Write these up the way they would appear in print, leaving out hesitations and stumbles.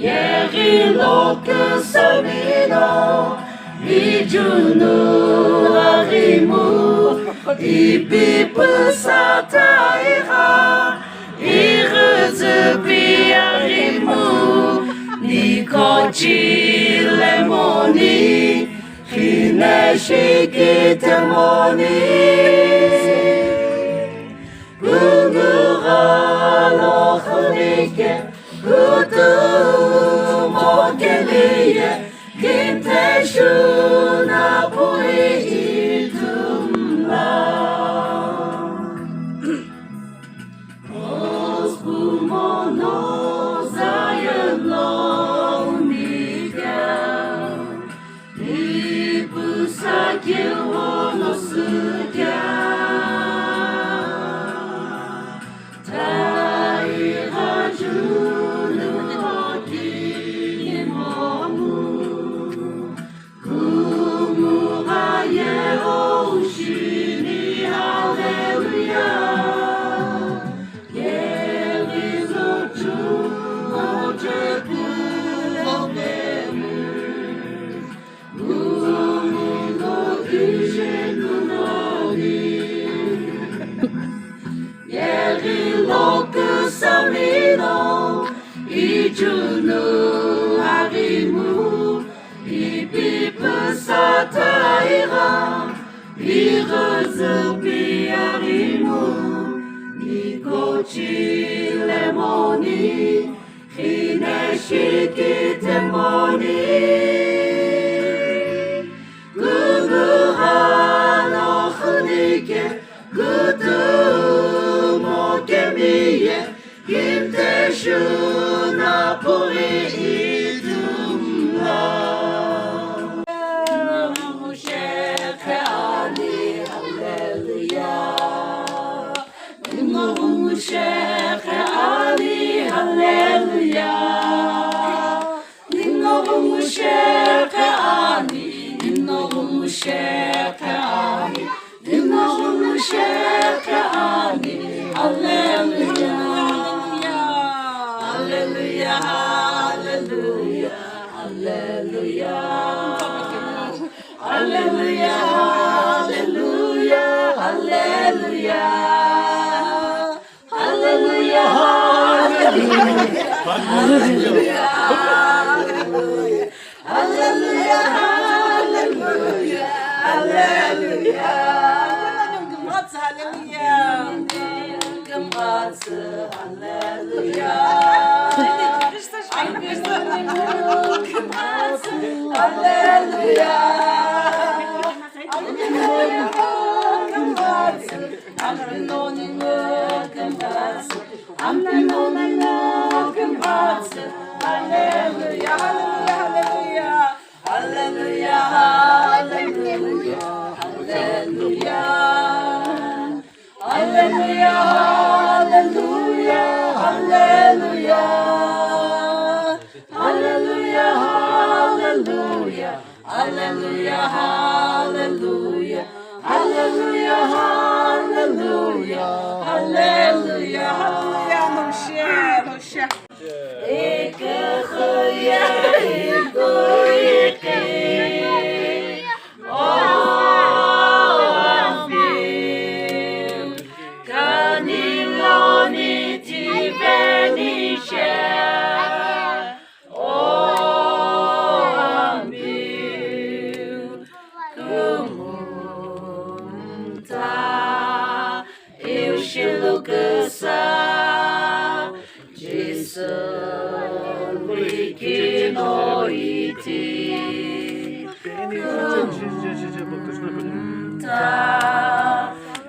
예리로크 서미노 이주누 아리무 이비프사타이하 이르즈비아리무 니코치레모니 히네시키테모니 구구하로흐니케 구두모게리에 김태슈나 보이tumla Osbumono zayaloniga Ibusakiwonosuga Samino Ijunu Harimu Ibipasataira Irezupi Harimu Nikochi Lemoni Hineshiki Temoni Gugurano Khunike Gudu Mokemiye Kimteshuna Puritumla Sheikh Ali Hallelujah Sheikh Ali Hallelujah Sheikh Ali Sheikh Ali Sheikh Ali Hallelujah Hallelujah, hallelujah, hallelujah. Hallelujah, hallelujah, hallelujah. Hallelujah, hallelujah. Hallelujah, hallelujah. Hallelujah, hallelujah. Hallelujah. Hallelujah, hallelujah, hallelujah. Hallelujah, hallelujah, hallelujah, hallelujah. Hallelujah, hallelujah, hallelujah, hallelujah. Moshe. Ekhoya, ekoyeke.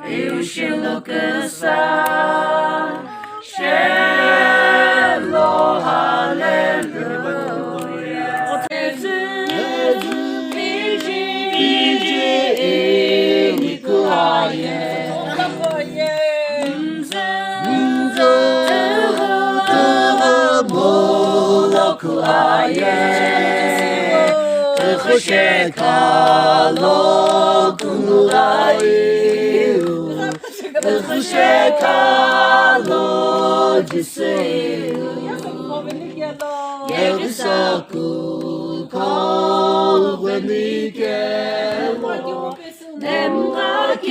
Eu shilo kesa shelo hallelujah Piji nikuaye nzo molokuaye Khshekalo kunurayu Khshekalo jiseyu 예기사구 거우니게 냄가기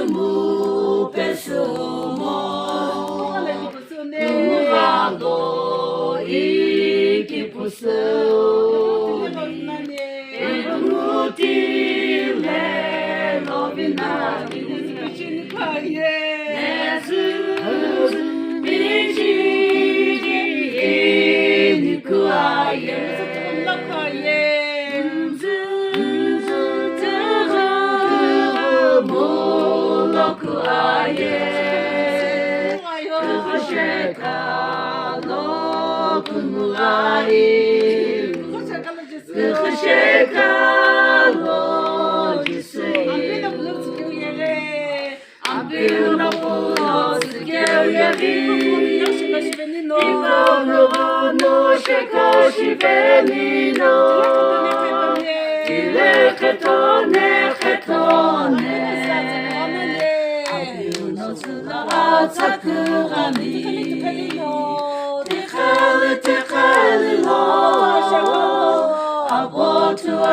무배수모 누가고 이기부수니 이무딜레 로비나니 내수 비지기 니쿠아예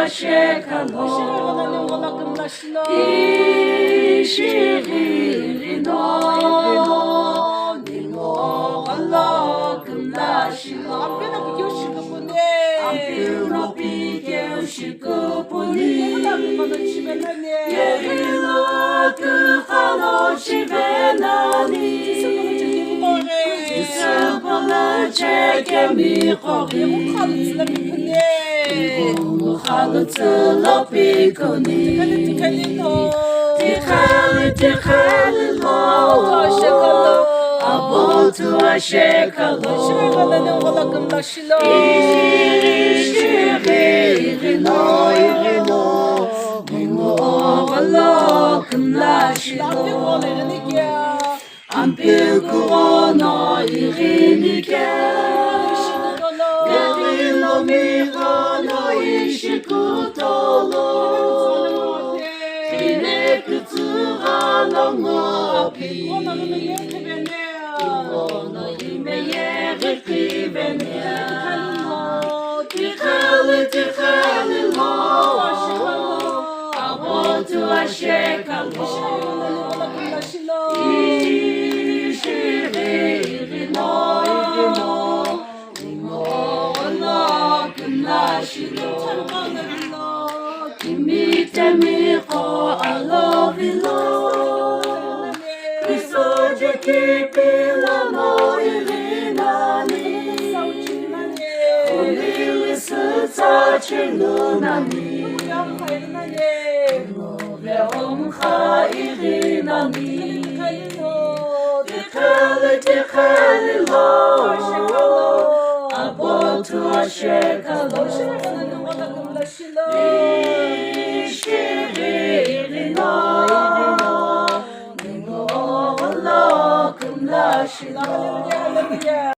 Shekalo,